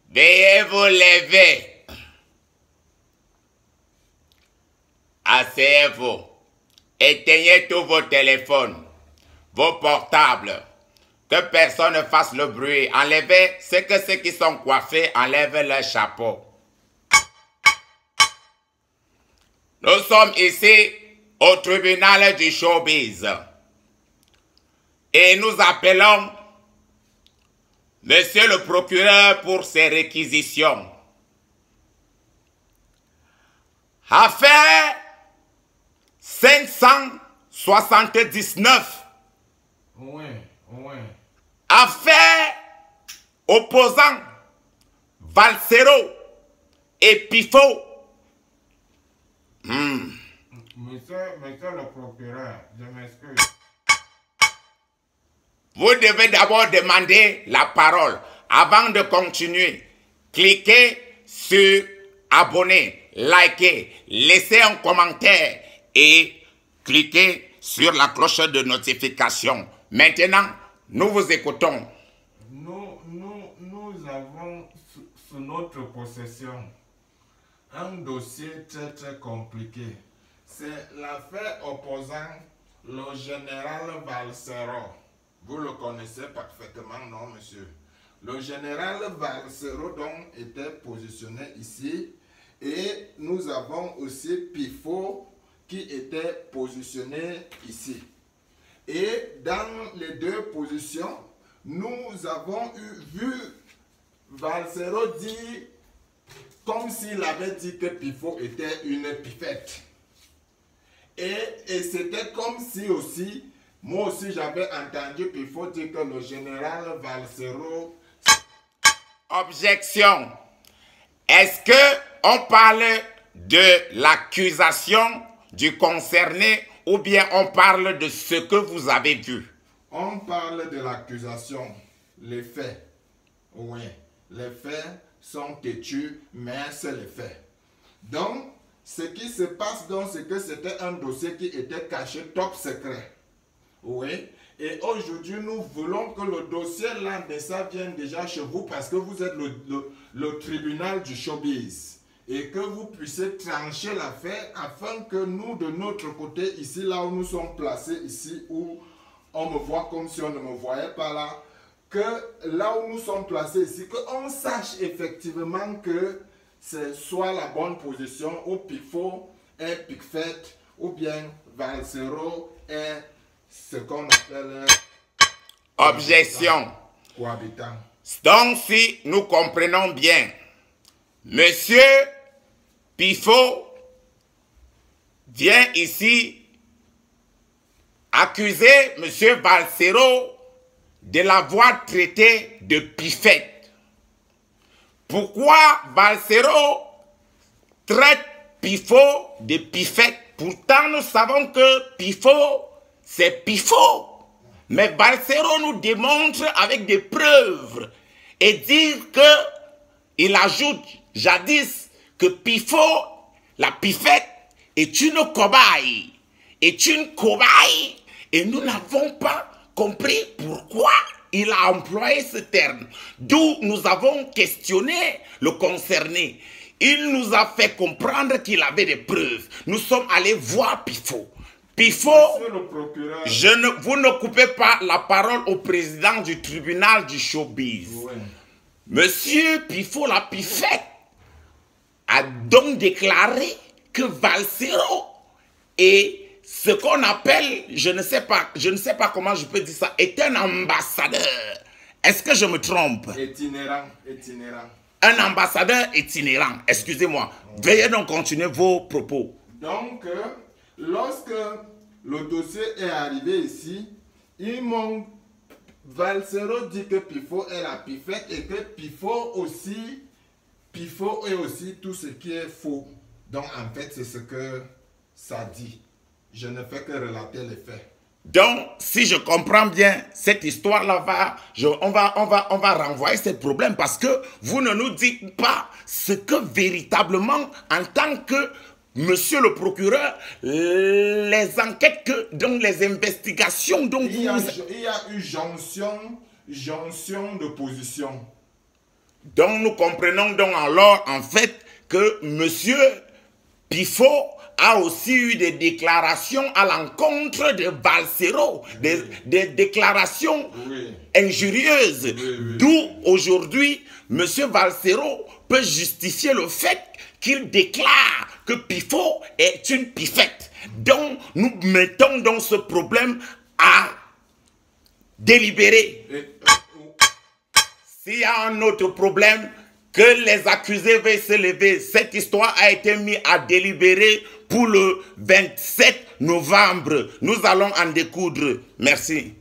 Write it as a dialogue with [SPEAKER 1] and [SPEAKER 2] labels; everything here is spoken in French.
[SPEAKER 1] Veuillez vous lever. Asseyez-vous. Éteignez tous vos téléphones, vos portables. Que personne ne fasse le bruit. Enlevez, c'est que ceux qui sont coiffés enlèvent leur chapeau. Nous sommes ici au tribunal du showbiz. Et nous appelons Monsieur le procureur pour ses réquisitions. Affaire 579.
[SPEAKER 2] Oui.
[SPEAKER 1] Affaire opposant Valsero et Pifo.
[SPEAKER 2] Monsieur le procureur, je m'excuse.
[SPEAKER 1] Vous devez d'abord demander la parole avant de continuer. Cliquez sur abonner, liker, laissez un commentaire et cliquez sur la cloche de notification. Maintenant, nous vous écoutons.
[SPEAKER 2] Nous avons sous notre possession un dossier très compliqué. C'est l'affaire opposant le général Valsero. Vous le connaissez parfaitement, non, monsieur? Le général Valsero donc était positionné ici et nous avons aussi Pifo qui était positionné ici. Et dans les deux positions, nous avons vu Valsero dire comme s'il avait dit que Pifo était une pifette. Et c'était comme si aussi, moi aussi j'avais entendu Pifo dire que le général Valsero...
[SPEAKER 1] Objection. Est-ce que on parle de l'accusation du concerné ou bien on parle de ce que vous avez vu?
[SPEAKER 2] On parle de l'accusation, les faits. Oui, les faits sont têtus, mais c'est les faits. Donc, ce qui se passe donc, c'est que c'était un dossier qui était caché top secret. Oui. Et aujourd'hui, nous voulons que le dossier là de ça vienne déjà chez vous parce que vous êtes le tribunal du showbiz. Et que vous puissiez trancher l'affaire afin que nous, de notre côté, ici, là où nous sommes placés, ici, où on me voit comme si on ne me voyait pas là, que là où nous sommes placés ici, qu'on sache effectivement que ce soit la bonne position où Pifo est Picfette ou bien Valsero est ce qu'on appelle
[SPEAKER 1] objection.
[SPEAKER 2] Cohabitant.
[SPEAKER 1] Donc si nous comprenons bien, Monsieur Pifo vient ici accuser Monsieur Valsero de l'avoir traité de pifette. Pourquoi Valsero traite Pifo de pifette? Pourtant, nous savons que Pifo, c'est Pifo. Mais Valsero nous démontre avec des preuves et dire que, il ajoute jadis que Pifo, la pifette, est une cobaye. Est une cobaye. Et nous n'avons pas compris pourquoi il a employé ce terme. D'où nous avons questionné le concerné. Il nous a fait comprendre qu'il avait des preuves. Nous sommes allés voir Pifo. Pifo, vous ne coupez pas la parole au président du tribunal du showbiz. Oui. Monsieur Pifo, la pifette, a donc déclaré que Valsero est ce qu'on appelle, je ne sais pas comment je peux dire ça, est un ambassadeur. Est-ce que je me trompe?
[SPEAKER 2] Itinérant.
[SPEAKER 1] Un ambassadeur itinérant, excusez-moi. Veuillez donc continuer vos propos.
[SPEAKER 2] Donc, lorsque le dossier est arrivé ici, ils m'ont... Valsero dit que Pifo est la pifette et que Pifo est aussi tout ce qui est faux. Donc, en fait, c'est ce que ça dit. Je ne fais que relater les faits.
[SPEAKER 1] Donc, si je comprends bien, cette histoire-là on va renvoyer ce problème parce que vous ne nous dites pas ce que véritablement, en tant que monsieur le procureur, les enquêtes, donc les investigations dont
[SPEAKER 2] il y a eu jonction jonction de position.
[SPEAKER 1] Donc nous comprenons donc alors en fait que Monsieur Pifo a aussi eu des déclarations à l'encontre de Valsero, des déclarations injurieuses, d'où aujourd'hui M. Valsero peut justifier le fait qu'il déclare que Pifo est une pifette. Donc nous mettons donc ce problème à délibérer. S'il y a un autre problème, que les accusés veuillent se lever. Cette histoire a été mise à délibérer pour le 27 novembre. Nous allons en découdre. Merci.